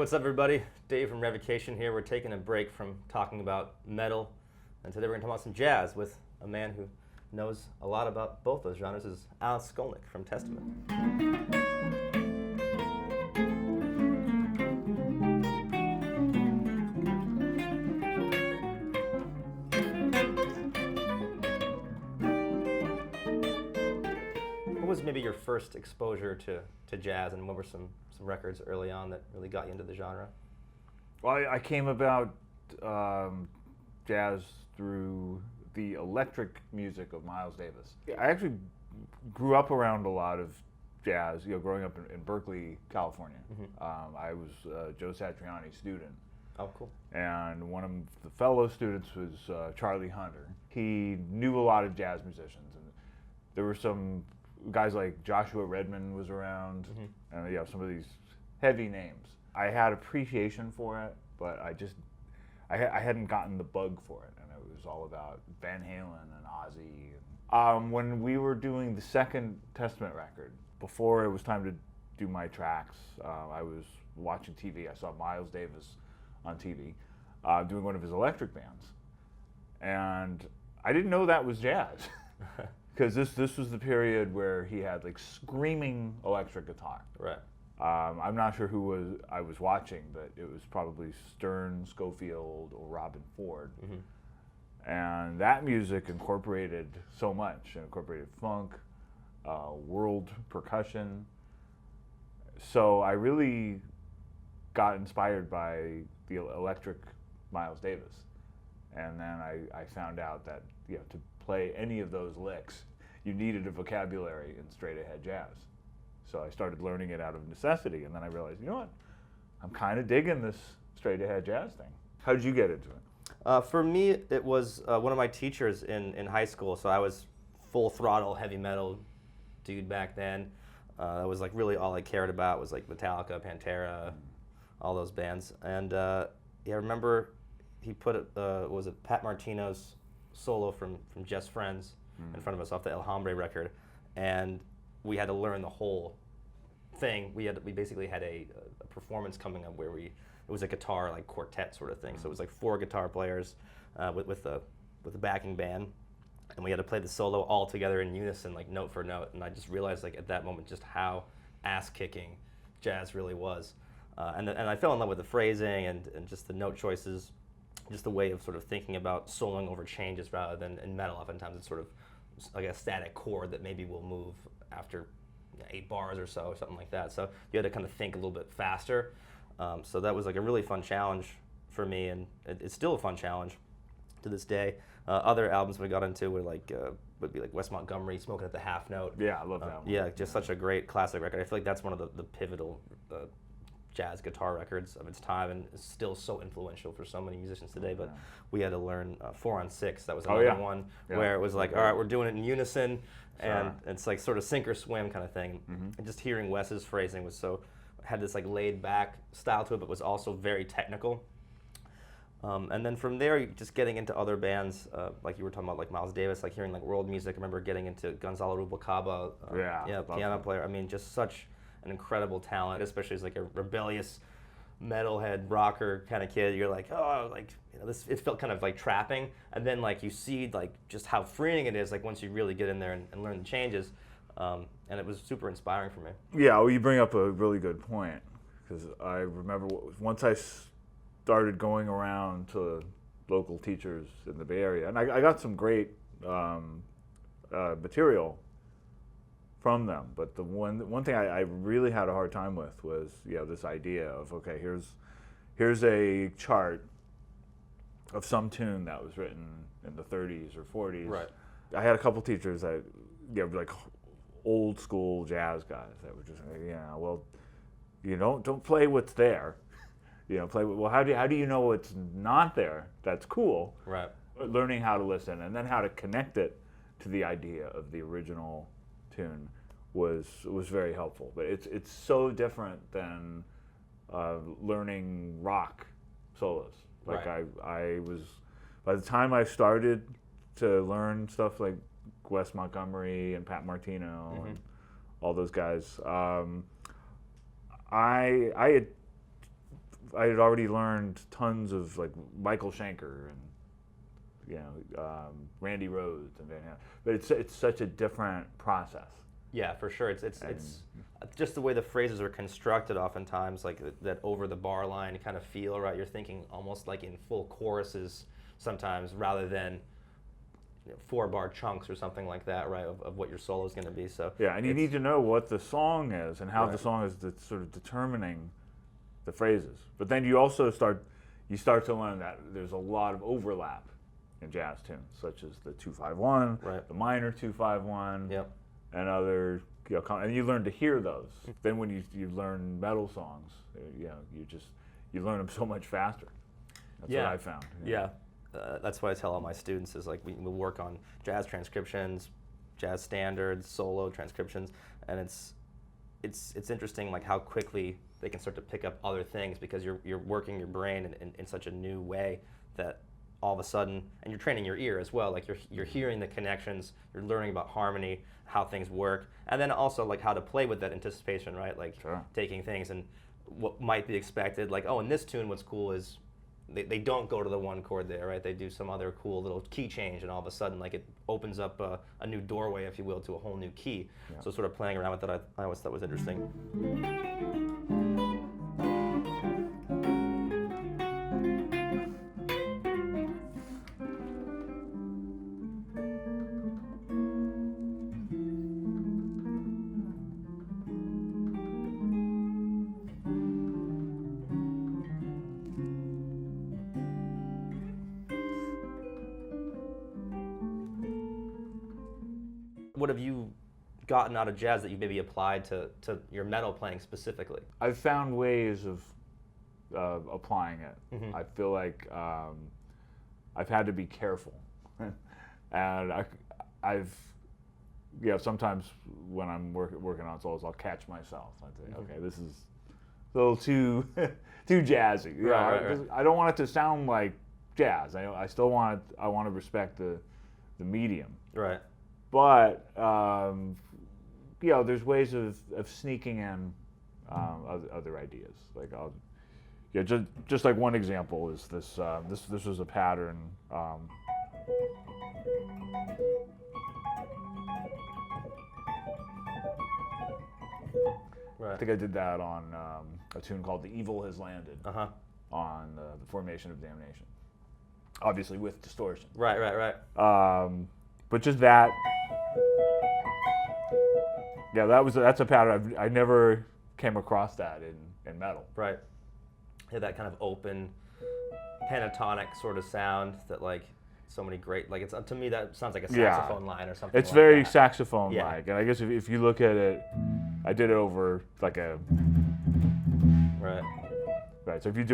what's up everybody? Dave from REVOCATION here. We're taking a break from talking about metal, and today we're going to talk about some jazz with a man who knows a lot about both those genres. This is Skolnick from Testament. What was maybe your first exposure to jazz, and what were some records early on that really got you into the genre? Well, I came about jazz through the electric music of Miles Davis. I actually grew up around a lot of jazz, growing up in Berkeley, California. Mm-hmm. I was a Joe Satriani's student. Oh, cool. And one of the fellow students was Charlie Hunter. He knew a lot of jazz musicians, and there were some guys like Joshua Redman was around, mm-hmm. and some of these heavy names. I had appreciation for it, but I hadn't gotten the bug for it, and it was all about Van Halen and Ozzy. When we were doing the second Testament record, before it was time to do my tracks, I was watching TV. I saw Miles Davis on TV doing one of his electric bands, and I didn't know that was jazz. Because this was the period where he had like screaming electric guitar. Right. I'm not sure who I was watching, but it was probably Stern, Schofield, or Robin Ford. Mm-hmm. And that music incorporated so much. It incorporated funk, world percussion. So I really got inspired by the electric Miles Davis. And then I found out that to play any of those licks, you needed a vocabulary in straight-ahead jazz. So I started learning it out of necessity, and then I realized, you know what, I'm kind of digging this straight-ahead jazz thing. How did you get into it? For me, it was one of my teachers in high school. So I was full throttle heavy metal dude back then. That was like really all I cared about was like Metallica, Pantera, all those bands. And I remember he put was it Pat Martino's solo from Just Friends in front of us off the El Hombre record, and we had to learn the whole thing. We basically had a performance coming up where it was a guitar like quartet sort of thing. So it was like 4 guitar players with the backing band, and we had to play the solo all together in unison, like note for note. And I just realized like at that moment just how ass-kicking jazz really was, and I fell in love with the phrasing and just the note choices, just the way of sort of thinking about soloing over changes rather than in metal. Oftentimes it's sort of like a static chord that maybe will move after 8 bars or so, or something like that. So you had to kind of think a little bit faster. So that was like a really fun challenge for me, and it's still a fun challenge to this day. Other albums we got into were like would be like Wes Montgomery, Smoking at the Half Note. Yeah, I love that one. Yeah, just such a great classic record. I feel like that's one of the pivotal jazz guitar records of its time, and is still so influential for so many musicians today. But we had to learn 4 on 6. That was another one where it was like, all right, we're doing it in unison, and it's like sort of sink or swim kind of thing. Mm-hmm. And just hearing Wes's phrasing had this like laid back style to it, but was also very technical. And then from there, just getting into other bands, like you were talking about, like Miles Davis, like hearing like world music. I remember getting into Gonzalo Rubalcaba, piano player. I mean, just such an incredible talent, especially as like a rebellious metalhead rocker kind of kid. You're like, oh, like this. It felt kind of like trapping, and then like you see like just how freeing it is, like once you really get in there and learn the changes, and it was super inspiring for me. Yeah, well, you bring up a really good point, because I remember once I started going around to local teachers in the Bay Area, and I got some great material from them, but the one thing I really had a hard time with was this idea of, okay, here's a chart of some tune that was written in the 30s or 40s. Right. I had a couple teachers that like old school jazz guys that were just like, well, don't play what's there, play well. How do you know what's not there? That's cool. Right. Learning how to listen and then how to connect it to the idea of the original tune was very helpful, but it's so different than learning rock solos. Like I was, by the time I started to learn stuff like Wes Montgomery and Pat Martino and all those guys, I had I had already learned tons of like Michael Schenker and Randy Rhoads and Van Halen, but it's such a different process. Yeah, for sure. It's just the way the phrases are constructed. Oftentimes, like that over the bar line kind of feel, right? You're thinking almost like in full choruses sometimes, rather than 4-bar chunks or something like that, right? Of what your solo is going to be. So yeah, and you need to know what the song is and how Right. the song is sort of determining the phrases. But then you also start to learn that there's a lot of overlap in jazz tunes, such as the 2-5-1, Right. the minor 2-5-1, Yep. and other, and you learn to hear those. Then when you learn metal songs, you learn them so much faster. That's what I found. Yeah. That's what I tell all my students is like we work on jazz transcriptions, jazz standards, solo transcriptions, and it's interesting like how quickly they can start to pick up other things because you're working your brain in such a new way that all of a sudden, and you're training your ear as well, like you're hearing the connections, you're learning about harmony, how things work, and then also like how to play with that anticipation, right? Like Sure. taking things and what might be expected, like, oh, in this tune what's cool is they don't go to the one chord there, right? They do some other cool little key change, and all of a sudden, like it opens up a new doorway, if you will, to a whole new key. Yeah. So sort of playing around with that, I always thought was interesting. What have you gotten out of jazz that you maybe applied to your metal playing specifically? I've found ways of applying it. Mhm. I feel like I've had to be careful, and I've sometimes when I'm working on solos, I'll catch myself. I say, okay, this is a little too too jazzy. Right. I don't want it to sound like jazz. I still want to respect the medium. Right. But there's ways of sneaking in other ideas. Like just like one example is this. This was a pattern. Right. I think I did that on a tune called "The Evil Has Landed" Uh-huh. on the Formation of Damnation. Obviously with distortion. Right. But just that. Yeah, that's a pattern I never came across that in metal. Right. Yeah, that kind of open pentatonic sort of sound that like so many great, like it's to me that sounds like a saxophone line or something. It's like very that. saxophone-like, and I guess if you look at it, I did it over like a. Right. Right. So if you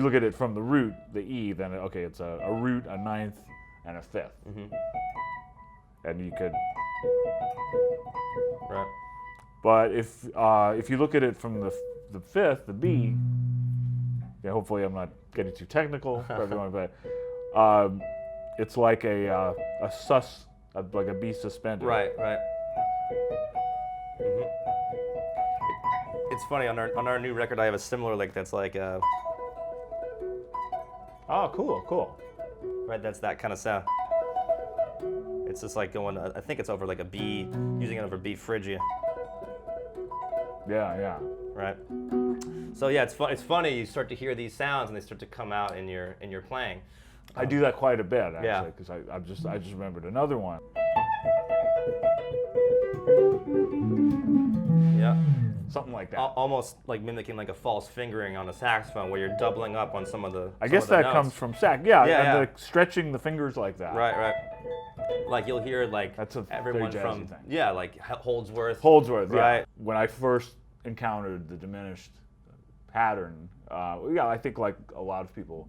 look at it from the root, the E, then okay, it's a root, a ninth, and a fifth. Mm-hmm. And you could. Right. But if you look at it from the fifth, the B, hopefully I'm not getting too technical for everyone, but it's like a sus, like a B suspended. Right. Mm-hmm. It's funny on our new record. I have a similar that's like. Oh, cool. Right. That's that kind of sound. It's just like going. I think it's over like a B, using it over B Phrygia. Yeah. Right. So yeah, it's funny. You start to hear these sounds, and they start to come out in your playing. I do that quite a bit actually, Yeah. because I just remembered another one. Yeah. Something like that. Almost like mimicking like a false fingering on a saxophone, where you're doubling up on some of the. I guess some of the that notes. comes from sax. Yeah, Yeah. and the stretching the fingers like that. Right. Like you'll hear like That's a everyone very jazzy from thing. like Holdsworth. Holdsworth, yeah. Right. When I first encountered the diminished pattern, I think like a lot of people,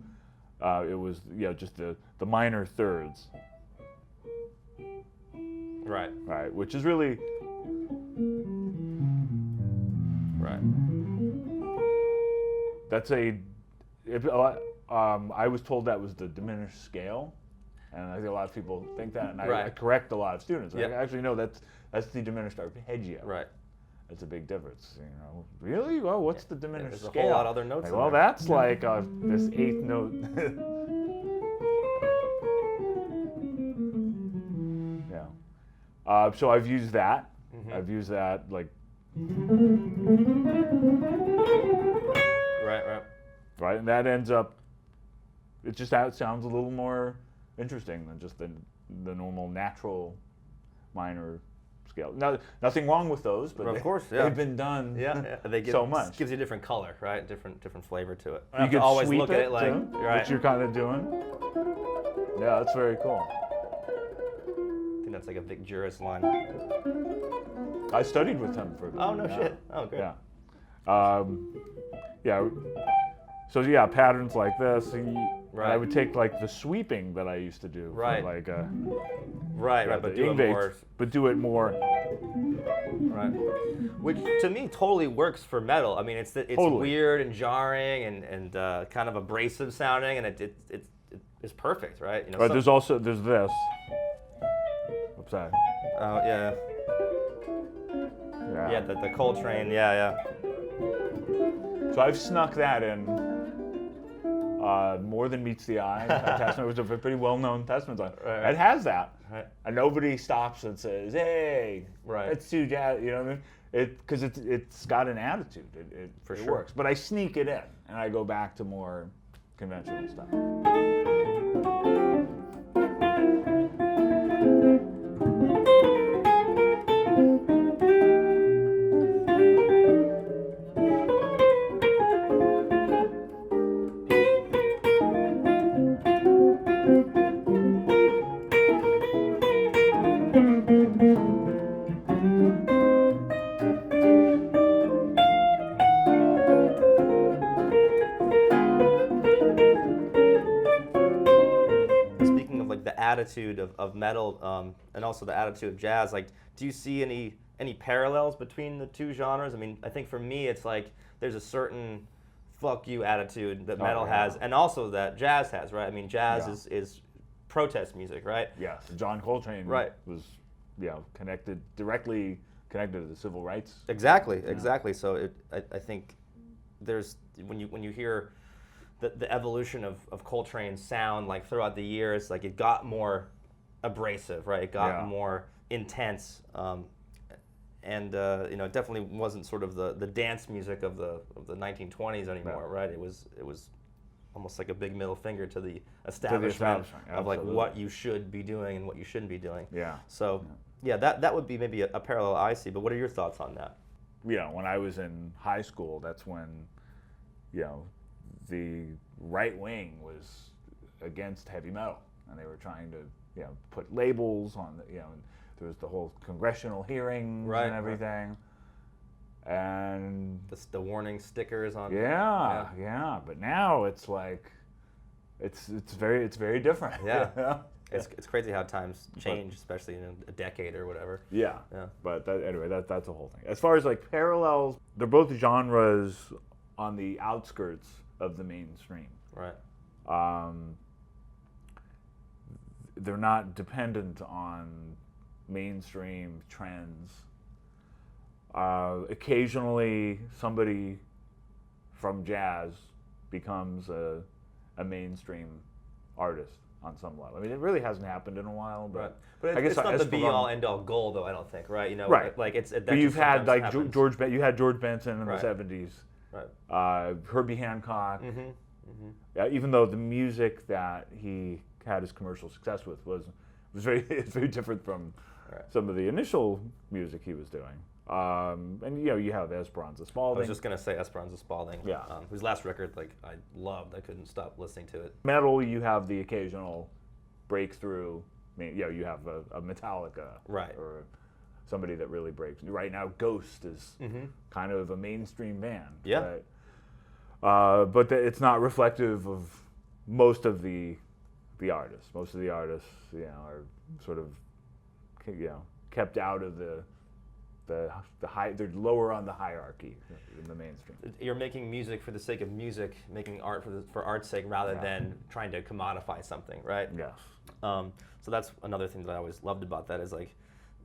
it was just the minor thirds. Right. Which is really. Right. That's I was told that was the diminished scale, and I think a lot of people think that, and I Right. correct a lot of students. Yeah. Actually, no, that's the diminished arpeggio. Right. It's a big difference, Really? Well, what's the diminished there's a scale? whole lot of other notes Like, in well, there. that's like this eighth note. Yeah. So I've used that. I've used that like. Right, and that ends up. It just sounds a little more interesting than just the normal natural minor scale. No, nothing wrong with those, but of course, yeah. they've been done They give, so much. Gives you a different color, right? Different flavor to it. You could always sweep look at it like, too, right. which you're kind of doing. Yeah, that's very cool. I think that's like a Vic Juris line. I studied with him for a bit. Oh, no shit. Oh, good. Yeah. Yeah. So yeah, patterns like this. Right. I would take like the sweeping that I used to do. Right. For, like right, but do it more. But do it more. Right. Which to me totally works for metal. I mean, it's Totally. weird and jarring and kind of abrasive sounding, and it's perfect, right? But there's this. Oops, sorry. Oh yeah. Yeah, the Coltrane. Yeah. So I've snuck that in. More Than Meets the Eye. That testament was a pretty well-known testament song. Right. It has that, Right. and nobody stops and says, "Hey, it's too jazz." You know what I mean? Because it's got an attitude. It sure. works. But I sneak it in, and I go back to more conventional stuff. Attitude of metal and also the attitude of jazz, like, do you see any parallels between the two genres? I mean, I think for me it's like there's a certain fuck you attitude that metal has, and also that jazz has, right? I mean, jazz is protest music, right? Yes, John Coltrane was directly connected to the civil rights. Exactly. So I think there's when you hear the evolution of Coltrane's sound, like throughout the years, like it got more abrasive, right? It got more intense, and it definitely wasn't sort of the dance music of the 1920s anymore, right? It was almost like a big middle finger to the establishment of like what you should be doing and what you shouldn't be doing. Yeah. So that would be maybe a parallel I see. But what are your thoughts on that? When I was in high school, that's when, the right wing was against heavy metal, and they were trying to, put labels on the, and there was the whole congressional hearings and everything, and the warning stickers on. Yeah. But now it's like, it's very different. Yeah. It's crazy how times change, especially in a decade or whatever. Yeah. But anyway, that's a whole thing. As far as like parallels, they're both genres on the outskirts of the mainstream. Right. They're not dependent on mainstream trends. Occasionally, somebody from jazz becomes a mainstream artist on some level. I mean, it really hasn't happened in a while, but it's not the be-all, end-all goal, though. I don't think, right? Right. Like it's. But you've had like George Benson in the Right. 70s. Right. Herbie Hancock. Mm-hmm. Even though the music that he had his commercial success with was very different from some of the initial music he was doing. And you have Esperanza Spalding. I was just gonna say Esperanza Spalding. Yeah. Whose last record, like, I loved. I couldn't stop listening to it. Metal, you have the occasional breakthrough. I mean, you have a Metallica. Right. Or somebody that really breaks. Right now, Ghost is kind of a mainstream band. Yeah. But it's not reflective of most of the artists. Most of the artists, are sort of, kept out of the high. They're lower on the hierarchy in the mainstream. You're making music for the sake of music, making art for art's sake, rather than trying to commodify something, right? Yes. So that's another thing that I always loved about that is like,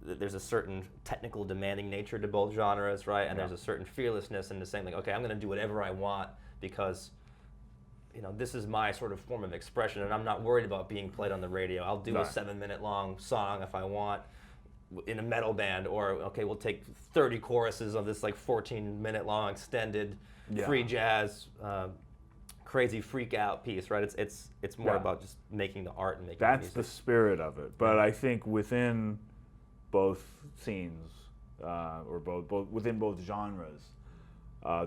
there's a certain technical demanding nature to both genres, right? And Yeah. there's a certain fearlessness in the saying, like, okay, I'm going to do whatever I want because, you know, this is my sort of form of expression, and I'm not worried about being played on the radio. I'll do a Right. 7-minute long song if I want in a metal band, or okay, we'll take 30 choruses of this like 14-minute long extended free jazz, crazy freak out piece, right? It's more Yeah. about just making the art and making That's the the music. spirit of it. But I think within both scenes, or within both genres,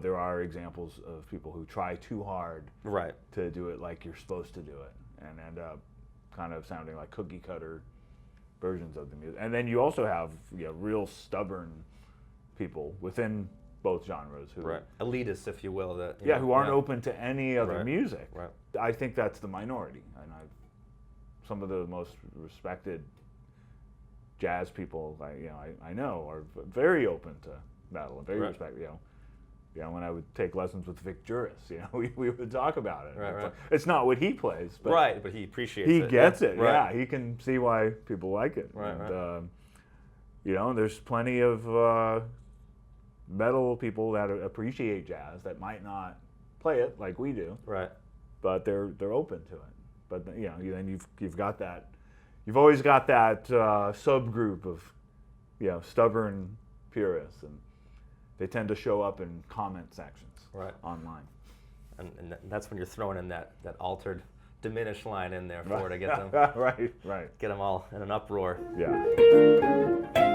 there are examples of people who try too hard Right. to do it like you're supposed to do it, and end up kind of sounding like cookie cutter versions of the music. And then you also have real stubborn people within both genres who Right. Elitists, if you will, that who aren't open to any other Right. music. Right. I think that's the minority, and some of the most respected jazz people I know are very open to metal and very Right. respected. When I would take lessons with Vic Juris, we would talk about it. Right, right. It's not what he plays, but Right, but he appreciates he it. gets it. Right. Yeah, he can see why people like it. Right, And, there's plenty of metal people that appreciate jazz that might not play it like we do, Right. but they're open to it. But then you've got that. You've always got that subgroup of stubborn purists, and they tend to show up in comment sections Right. online. And that's when you're throwing in that altered diminished line in there for to get them right. all in an uproar. Yeah.